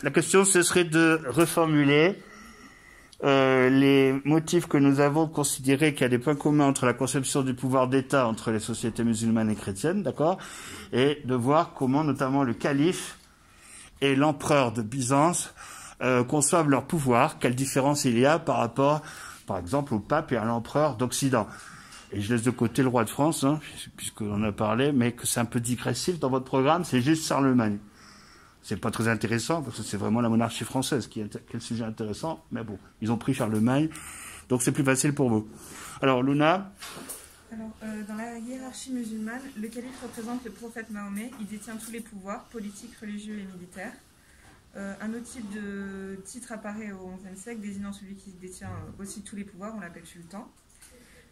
la question, ce serait de reformuler les motifs que nous avons de considérer qu'il y a des points communs entre la conception du pouvoir d'État entre les sociétés musulmanes et chrétiennes, d'accord, et de voir comment notamment le calife et l'empereur de Byzance conçoivent leur pouvoir, quelle différence il y a par rapport, par exemple, au pape et à l'empereur d'Occident. Et je laisse de côté le roi de France, hein, puisqu'on en a parlé, mais que c'est un peu digressif dans votre programme, c'est juste Charlemagne. C'est pas très intéressant, parce que c'est vraiment la monarchie française qui est le sujet intéressant, mais bon, ils ont pris Charlemagne, donc c'est plus facile pour vous. Alors, Luna? Alors, dans la hiérarchie musulmane, le calife représente le prophète Mahomet, il détient tous les pouvoirs, politiques, religieux et militaires. Un autre type de titre apparaît au XIe siècle, désignant celui qui détient aussi tous les pouvoirs, on l'appelle sultan.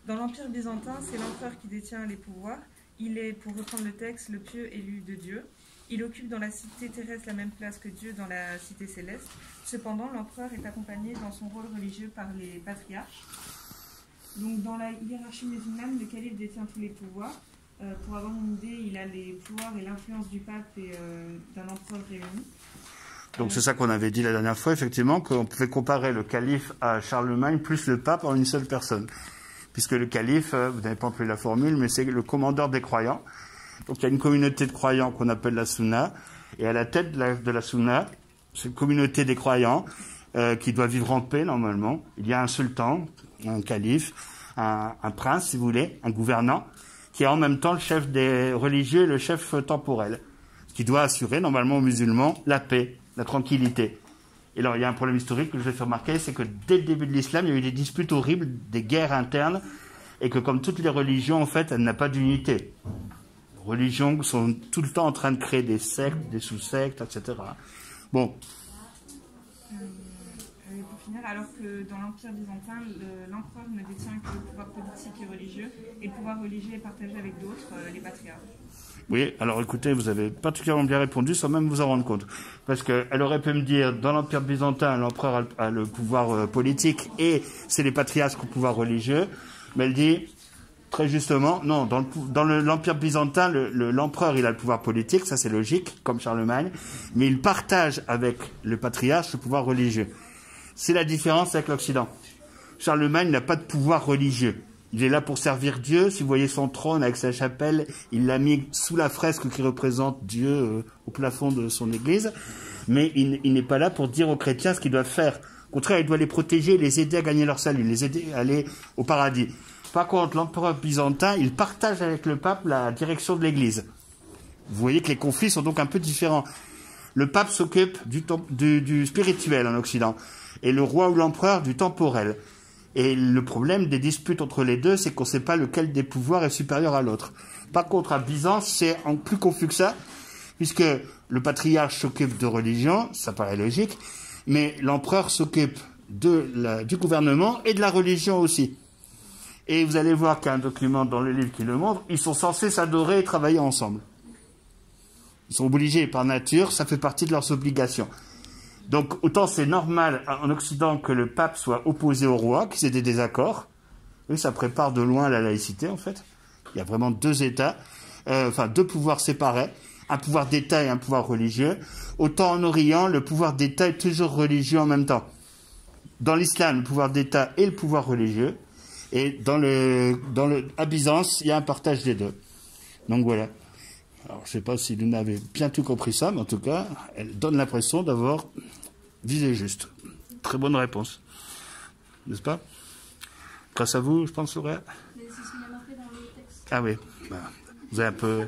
Dans l'Empire byzantin, c'est l'empereur qui détient les pouvoirs. Il est, pour reprendre le texte, le pieux élu de Dieu. Il occupe dans la cité terrestre la même place que Dieu dans la cité céleste. Cependant, l'empereur est accompagné dans son rôle religieux par les patriarches. Donc, dans la hiérarchie musulmane, le calife détient tous les pouvoirs. Pour avoir une idée, il a les pouvoirs et l'influence du pape et d'un empereur réuni. Donc c'est ça qu'on avait dit la dernière fois, effectivement, qu'on pouvait comparer le calife à Charlemagne plus le pape en une seule personne. Puisque le calife, vous n'avez pas employé la formule, mais c'est le commandeur des croyants. Donc il y a une communauté de croyants qu'on appelle la Sunna, et à la tête de la Sunna, c'est une communauté des croyants qui doit vivre en paix normalement. Il y a un sultan, un calife, un prince si vous voulez, un gouvernant, qui est en même temps le chef des religieux et le chef temporel, qui doit assurer normalement aux musulmans la paix, la tranquillité. Et alors il y a un problème historique que je vais faire remarquer, c'est que dès le début de l'islam, il y a eu des disputes horribles, des guerres internes, et que comme toutes les religions, en fait, elle n'a pas d'unité. Les religions sont tout le temps en train de créer des sectes, des sous-sectes, etc. Bon. Pour finir, alors que dans l'Empire byzantin, l'empereur ne détient que le pouvoir politique et religieux, et le pouvoir religieux est partagé avec d'autres, les patriarches. Oui, alors écoutez, vous avez particulièrement bien répondu sans même vous en rendre compte. Parce qu'elle aurait pu me dire, dans l'Empire byzantin, l'empereur a le pouvoir politique et c'est les patriarches qui ont le pouvoir religieux. Mais elle dit, très justement, non, dans l'Empire byzantin, l'empereur il a le pouvoir politique, ça c'est logique, comme Charlemagne, mais il partage avec le patriarche le pouvoir religieux. C'est la différence avec l'Occident. Charlemagne n'a pas de pouvoir religieux. Il est là pour servir Dieu. Si vous voyez son trône avec sa chapelle, il l'a mis sous la fresque qui représente Dieu au plafond de son église. Mais il n'est pas là pour dire aux chrétiens ce qu'ils doivent faire. Au contraire, il doit les protéger, les aider à gagner leur salut, les aider à aller au paradis. Par contre, l'empereur byzantin, il partage avec le pape la direction de l'église. Vous voyez que les conflits sont donc un peu différents. Le pape s'occupe du spirituel en Occident et le roi ou l'empereur du temporel. Et le problème des disputes entre les deux, c'est qu'on ne sait pas lequel des pouvoirs est supérieur à l'autre. Par contre, à Byzance, c'est en plus confus que ça, puisque le patriarche s'occupe de religion, ça paraît logique, mais l'empereur s'occupe du gouvernement et de la religion aussi. Et vous allez voir qu'il y a un document dans le livre qui le montre, ils sont censés s'adorer et travailler ensemble. Ils sont obligés par nature, ça fait partie de leurs obligations. Donc, autant c'est normal en Occident que le pape soit opposé au roi, qu'ils aient des désaccords. Oui, ça prépare de loin la laïcité, en fait. Il y a vraiment deux États, deux pouvoirs séparés, un pouvoir d'État et un pouvoir religieux. Autant en Orient, le pouvoir d'État est toujours religieux en même temps. Dans l'islam, le pouvoir d'État et le pouvoir religieux. Et à Byzance, il y a un partage des deux. Donc voilà. Alors, je ne sais pas si Luna avait bien tout compris ça, mais en tout cas, elle donne l'impression d'avoir visé juste. Très bonne réponse. N'est-ce pas? Grâce à vous, je pense, Laura. Mais c'est ce qu'il a marqué dans le texte. Ah oui. Vous avez un peu...